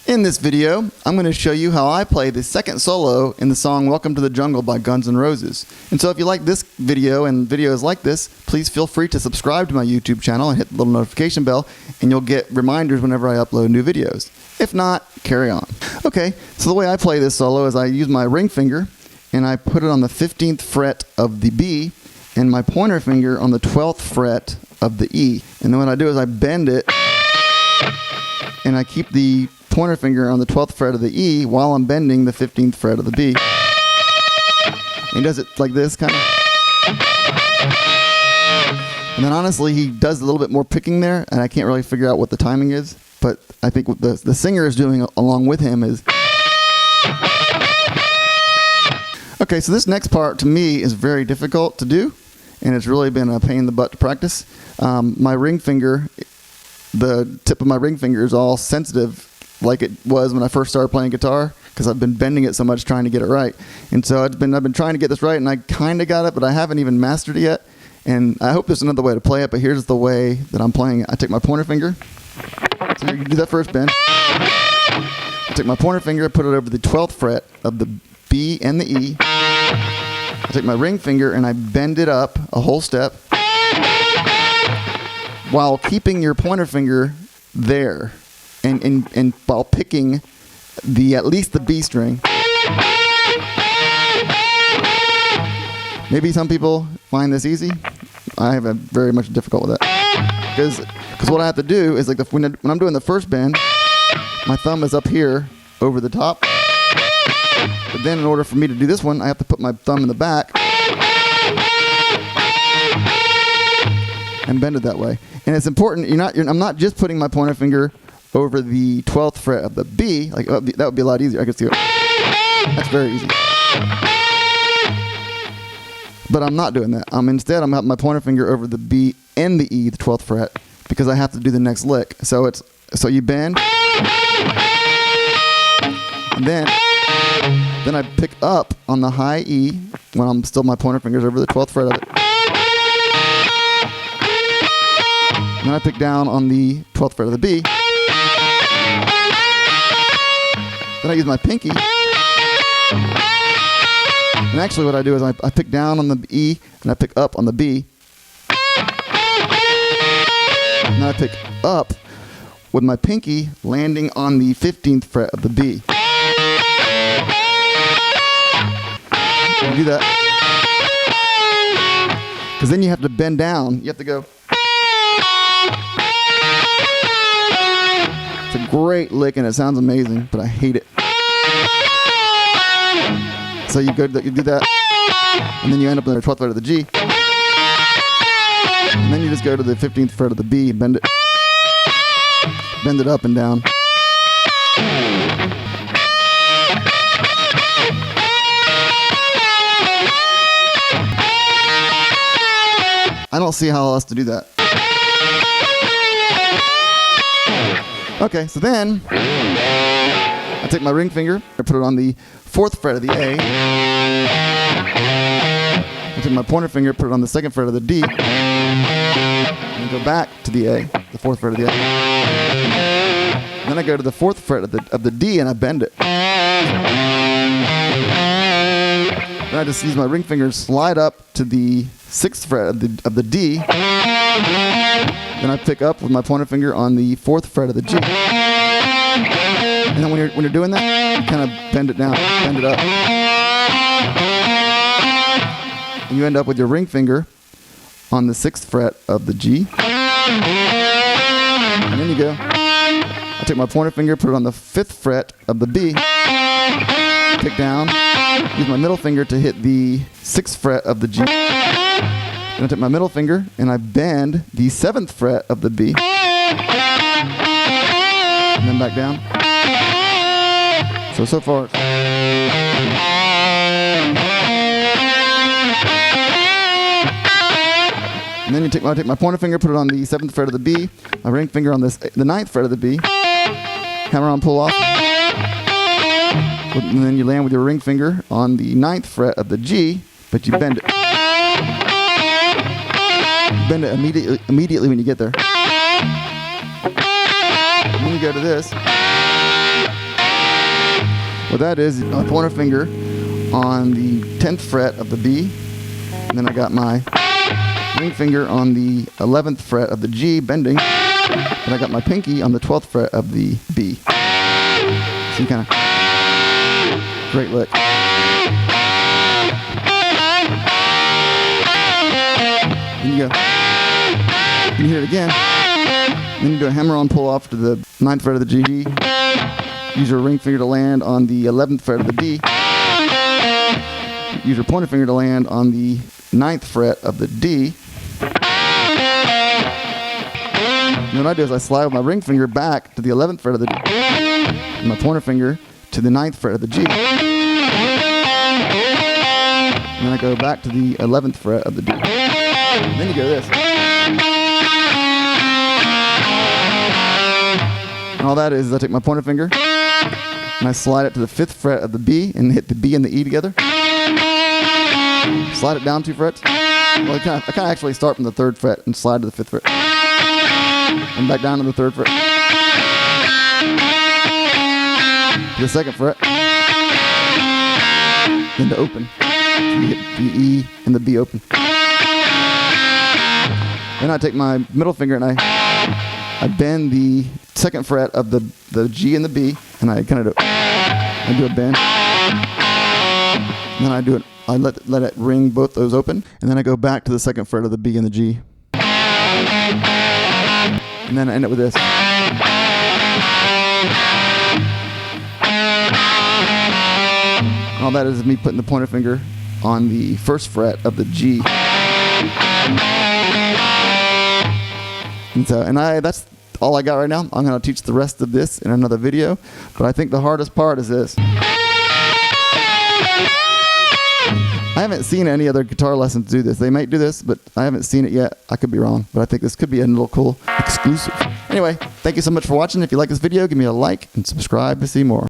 In this video, I'm going to show you how I play the second solo in the song Welcome to the Jungle by Guns N' Roses. And so if you like this video and videos like this, please feel free to subscribe to my YouTube channel and hit the little notification bell, and you'll get reminders whenever I upload new videos. If not, carry on. Okay, so the way I play this solo is I use my ring finger and I put it on the 15th fret of the B and my pointer finger on the 12th fret of the E. And then what I do is I bend it and I keep the pointer finger on the 12th fret of the E while I'm bending the 15th fret of the B. And he does it like this, kind of. And then honestly, he does a little bit more picking there, and I can't really figure out what the timing is. But I think what the singer is doing along with him is... Okay, so this next part to me is very difficult to do, and it's really been a pain in the butt to practice. My ring finger, the tip of my ring finger is all sensitive like it was when I first started playing guitar, because I've been bending it so much trying to get it right. And so I've been trying to get this right, and I kind of got it, but I haven't even mastered it yet. And I hope there's another way to play it, but here's the way that I'm playing it. I take my pointer finger. So you do that first bend. I take my pointer finger, I put it over the 12th fret of the B and the E. I take my ring finger and I bend it up a whole step while keeping your pointer finger there. And while picking at least the B string. Maybe some people find this easy. I have a very much difficult with that. Because what I have to do is, like, when I'm doing the first bend, my thumb is up here over the top. But then in order for me to do this one, I have to put my thumb in the back and bend it that way. And it's important. I'm not just putting my pointer finger over the 12th fret of the B. Like, that would be a lot easier. I could see it. That's very easy. But I'm not doing that. Instead, I'm having my pointer finger over the B and the E, the 12th fret, because I have to do the next lick. So you bend, and then I pick up on the high E when I'm still my pointer finger's over the 12th fret of it. And then I pick down on the 12th fret of the B. Then I use my pinky. And actually what I do is I pick down on the E and I pick up on the B. And I pick up with my pinky landing on the 15th fret of the B. You do that. Because then you have to bend down. You have to go. It's a great lick and it sounds amazing, but I hate it. So you do that, and then you end up on the 12th fret of the G. And then you just go to the 15th fret of the B, bend it up and down. I don't see how else to do that. Okay, so then I take my ring finger, I put it on the 4th fret of the A. I take my pointer finger, put it on the 2nd fret of the D. And go back to the A, the 4th fret of the A. Then I go to the 4th fret of the D and I bend it. Then I just use my ring finger, slide up to the 6th fret of the D. Then I pick up with my pointer finger on the 4th fret of the G. And then when you're doing that, you kind of bend it down, bend it up. And you end up with your ring finger on the 6th fret of the G. And then you go. I take my pointer finger, put it on the 5th fret of the B. Pick down. Use my middle finger to hit the 6th fret of the G. Then I take my middle finger and I bend the 7th fret of the B. And then back down. So far. And then I take my pointer finger, put it on the 7th fret of the B, my ring finger on the 9th fret of the B, hammer on, pull off. And then you land with your ring finger on the 9th fret of the G, but you bend it. Bend it immediately when you get there. And then you go to this. What that is, my pointer finger on the 10th fret of the B, and then I got my ring finger on the 11th fret of the G, bending, and I got my pinky on the 12th fret of the B. So you kind of, great lick. Then you go, you hear it again. Then you do a hammer-on pull-off to the 9th fret of the G. Use your ring finger to land on the 11th fret of the D. Use your pointer finger to land on the 9th fret of the D. And what I do is I slide my ring finger back to the 11th fret of the D. And my pointer finger to the 9th fret of the G. And then I go back to the 11th fret of the D. And then you go this. And all that is I take my pointer finger and I slide it to the 5th fret of the B and hit the B and the E together. Slide it down 2 frets. Well, I kind of actually start from the 3rd fret and slide to the 5th fret. And back down to the 3rd fret. To the 2nd fret. Then to open. So you hit the E and the B open. Then I take my middle finger and I bend the 2nd fret of the G and the B, and I kind of do a bend. And then I let it ring both those open, and then I go back to the 2nd fret of the B and the G. And then I end up with this. And all that is me putting the pointer finger on the 1st fret of the G. And that's all I got right now. I'm going to teach the rest of this in another video, but I think the hardest part is this. I haven't seen any other guitar lessons do this. They might do this, but I haven't seen it yet. I could be wrong, but I think this could be a little cool exclusive. Anyway, thank you so much for watching. If you like this video, give me a like and subscribe to see more.